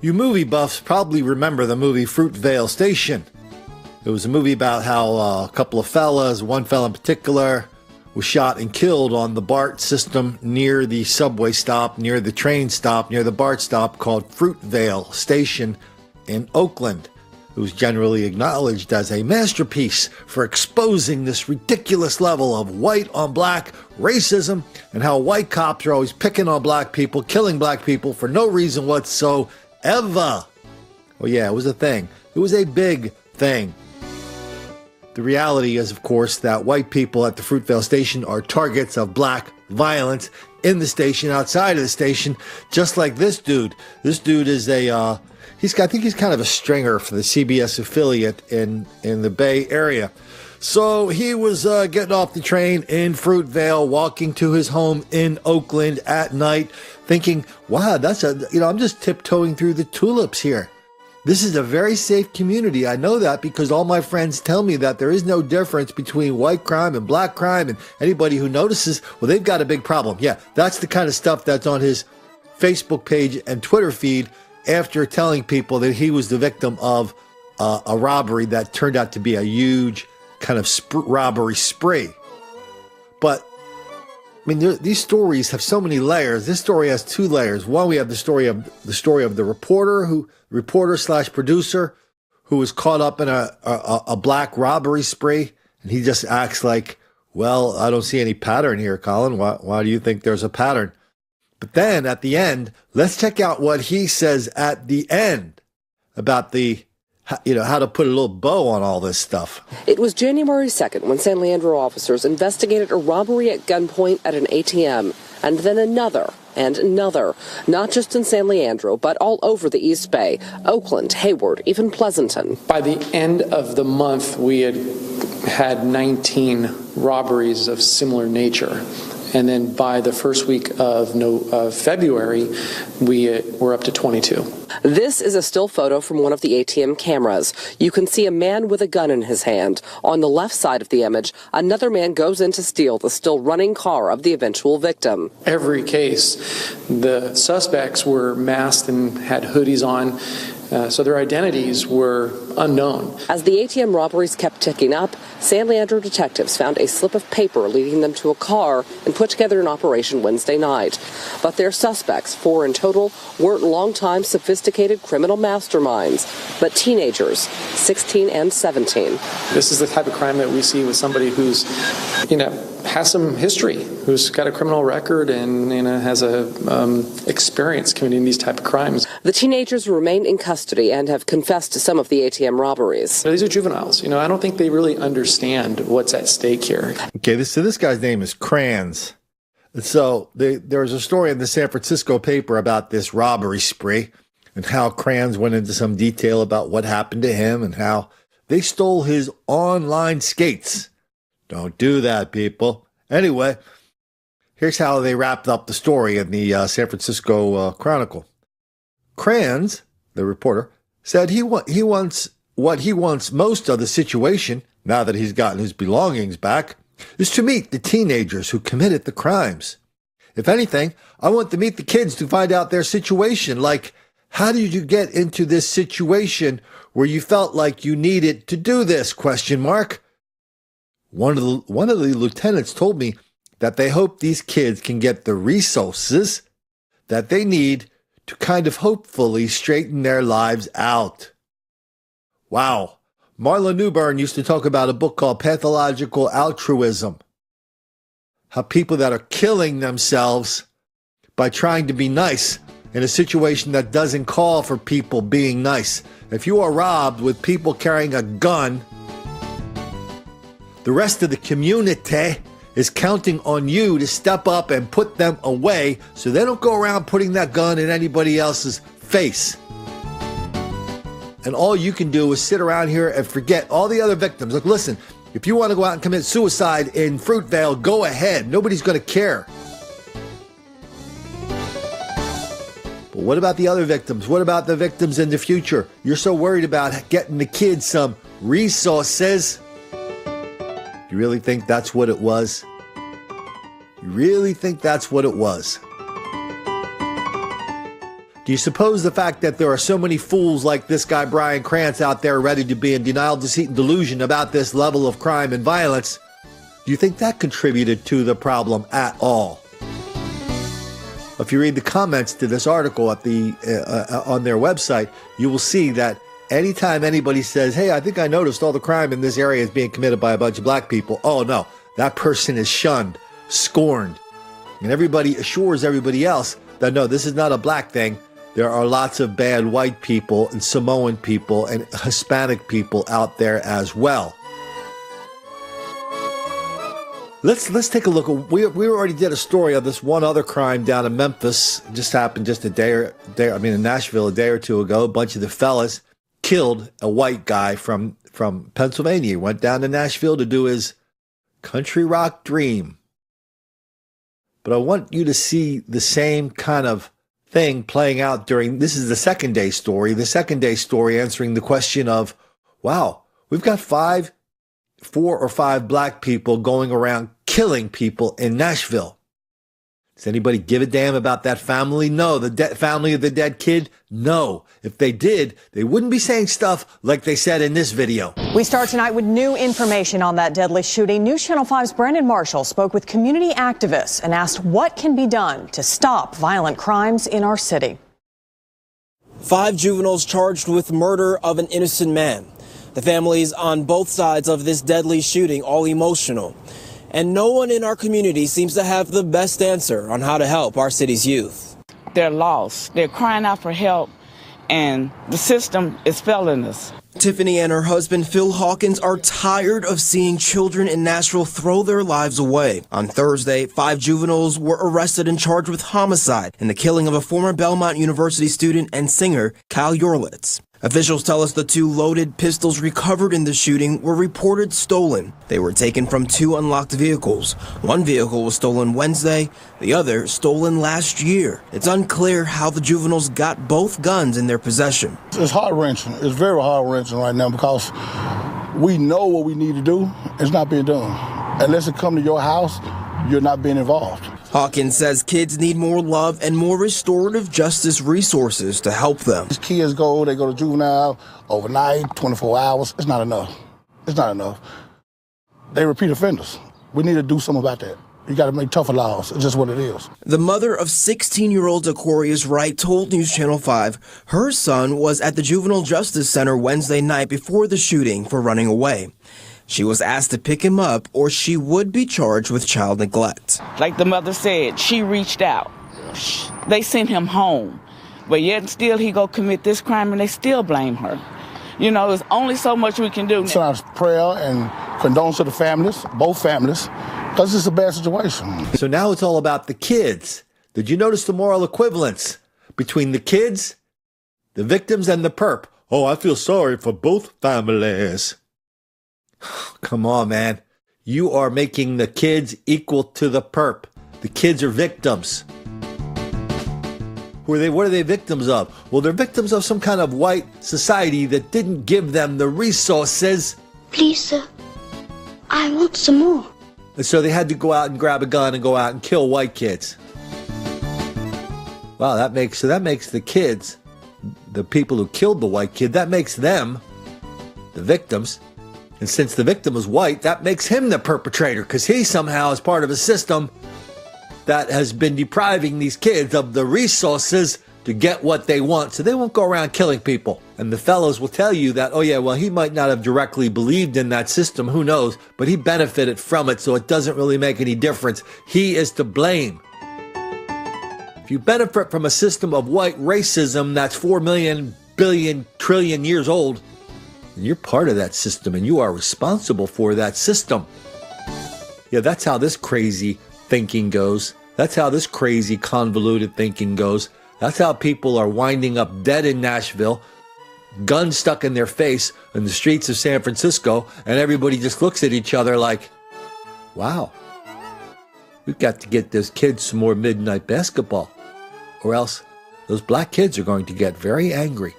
You movie buffs probably remember the movie Fruitvale Station. It was a movie about how a couple of fellas, one fella in particular, was shot and killed on the BART system near the subway stop, near the train stop, near the BART stop called Fruitvale Station in Oakland. It was generally acknowledged as a masterpiece for exposing this ridiculous level of white on black racism and how white cops are always picking on black people, killing black people for no reason whatsoever. Well, yeah, it was a thing. It was a big thing. The reality is, of course, that white people at the Fruitvale Station are targets of black violence in the station, outside of the station, just like this dude. This dude is I think he's kind of a stringer for the CBS affiliate in the Bay Area. So he was getting off the train in Fruitvale, walking to his home in Oakland at night, thinking, wow, I'm just tiptoeing through the tulips here. This is a very safe community. I know that because all my friends tell me that there is no difference between white crime and black crime, and anybody who notices, well, they've got a big problem. Yeah, that's the kind of stuff that's on his Facebook page and Twitter feed after telling people that he was the victim of a robbery that turned out to be a huge kind of robbery spree. But I mean, these stories have so many layers. This story has two layers. One, we have the story of the reporter/producer who was caught up in a black robbery spree, and he just acts like, well, I don't see any pattern here, Colin. Why do you think there's a pattern? But then at the end, let's check out what he says at the end about how to put a little bow on all this stuff. It was January 2nd when San Leandro officers investigated a robbery at gunpoint at an ATM, and then another and another, not just in San Leandro, but all over the East Bay, Oakland, Hayward, even Pleasanton. By the end of the month, we had 19 robberies of similar nature. And then by the first week of February, we were up to 22. This is a still photo from one of the ATM cameras. You can see a man with a gun in his hand. On the left side of the image, another man goes in to steal the still running car of the eventual victim. Every case, the suspects were masked and had hoodies on. So their identities were unknown. As the ATM robberies kept ticking up, San Leandro detectives found a slip of paper leading them to a car and put together an operation Wednesday night. But their suspects, 4 in total, weren't long-time sophisticated criminal masterminds, but teenagers, 16 and 17. This is the type of crime that we see with somebody who's, has some history, who's got a criminal record and has experience committing these type of crimes. The teenagers remain in custody and have confessed to some of the ATM robberies. These are juveniles. I don't think they really understand what's at stake here. Okay, this guy's name is Krans. So there was a story in the San Francisco paper about this robbery spree and how Krans went into some detail about what happened to him and how they stole his online skates. Don't do that, people. Anyway, here's how they wrapped up the story in the San Francisco Chronicle. Krans, the reporter, said what he wants most of the situation, now that he's gotten his belongings back, is to meet the teenagers who committed the crimes. If anything, I want to meet the kids to find out their situation, like, how did you get into this situation where you felt like you needed to do this, ? One of the lieutenants told me that they hope these kids can get the resources that they need to kind of hopefully straighten their lives out. Wow. Marla Newbern used to talk about a book called Pathological Altruism. How people that are killing themselves by trying to be nice in a situation that doesn't call for people being nice. If you are robbed with people carrying a gun, the rest of the community is counting on you to step up and put them away so they don't go around putting that gun in anybody else's face. And all you can do is sit around here and forget all the other victims. Look, listen, if you want to go out and commit suicide in Fruitvale, go ahead. Nobody's going to care. But what about the other victims? What about the victims in the future? You're so worried about getting the kids some resources. You really think that's what it was? You really think that's what it was? Do you suppose the fact that there are so many fools like this guy Brian Krans out there ready to be in denial, deceit, and delusion about this level of crime and violence, do you think that contributed to the problem at all? If you read the comments to this article at on their website, you will see that anytime anybody says, hey, I think I noticed all the crime in this area is being committed by a bunch of black people, oh no, that person is shunned, scorned. And everybody assures everybody else that no, this is not a black thing. There are lots of bad white people and Samoan people and Hispanic people out there as well. Let's take a look. We already did a story of this one other crime down in Memphis. It just happened just in Nashville a day or two ago. A bunch of the fellas killed a white guy from Pennsylvania. He went down to Nashville to do his country rock dream. But I want you to see the same kind of thing playing out this is the second day story. The second day story answering the question of, wow, we've got 4 or 5 black people going around killing people in Nashville. Does anybody give a damn about that family? No. The family of the dead kid? No. If they did, they wouldn't be saying stuff like they said in this video. We start tonight with new information on that deadly shooting. News Channel 5's Brandon Marshall spoke with community activists and asked what can be done to stop violent crimes in our city. 5 juveniles charged with murder of an innocent man. The families on both sides of this deadly shooting all emotional. And no one in our community seems to have the best answer on how to help our city's youth. They're lost. They're crying out for help, and the system is failing us. Tiffany and her husband Phil Hawkins are tired of seeing children in Nashville throw their lives away. On Thursday, 5 juveniles were arrested and charged with homicide in the killing of a former Belmont University student and singer, Kyle Yorlitz. Officials tell us the 2 loaded pistols recovered in the shooting were reported stolen. They were taken from 2 unlocked vehicles. One vehicle was stolen Wednesday, the other stolen last year. It's unclear how the juveniles got both guns in their possession. It's heart-wrenching. It's very heart-wrenching right now because we know what we need to do. It's not being done. Unless it come to your house, you're not being involved. Hawkins says kids need more love and more restorative justice resources to help them. These kids they go to juvenile overnight, 24 hours. It's not enough. It's not enough. They repeat offenders. We need to do something about that. You got to make tougher laws. It's just what it is. The mother of 16-year-old Aquarius Wright told News Channel 5 her son was at the Juvenile Justice Center Wednesday night before the shooting for running away. She was asked to pick him up or she would be charged with child neglect. Like the mother said, she reached out. They sent him home. But yet still he go commit this crime and they still blame her. You know, there's only so much we can do. Sometimes prayer and condolence to the families, both families, because it's a bad situation. So now it's all about the kids. Did you notice the moral equivalence between the kids, the victims, and the perp? Oh, I feel sorry for both families. Come on, man. You are making the kids equal to the perp. The kids are victims. What are they victims of? Well, they're victims of some kind of white society that didn't give them the resources. Please, sir, I want some more. And so they had to go out and grab a gun and go out and kill white kids. Wow, that makes the kids, the people who killed the white kid, that makes them the victims. And since the victim is white, that makes him the perpetrator because he somehow is part of a system that has been depriving these kids of the resources to get what they want. So they won't go around killing people. And the fellows will tell you that, oh yeah, well, he might not have directly believed in that system, who knows, but he benefited from it, so it doesn't really make any difference. He is to blame. If you benefit from a system of white racism that's 4 million, billion, trillion years old, and you're part of that system and you are responsible for that system. Yeah, that's how this crazy thinking goes. That's how this crazy convoluted thinking goes. That's how people are winding up dead in Nashville, guns stuck in their face in the streets of San Francisco, and everybody just looks at each other like, wow, we've got to get those kids some more midnight basketball, or else those black kids are going to get very angry.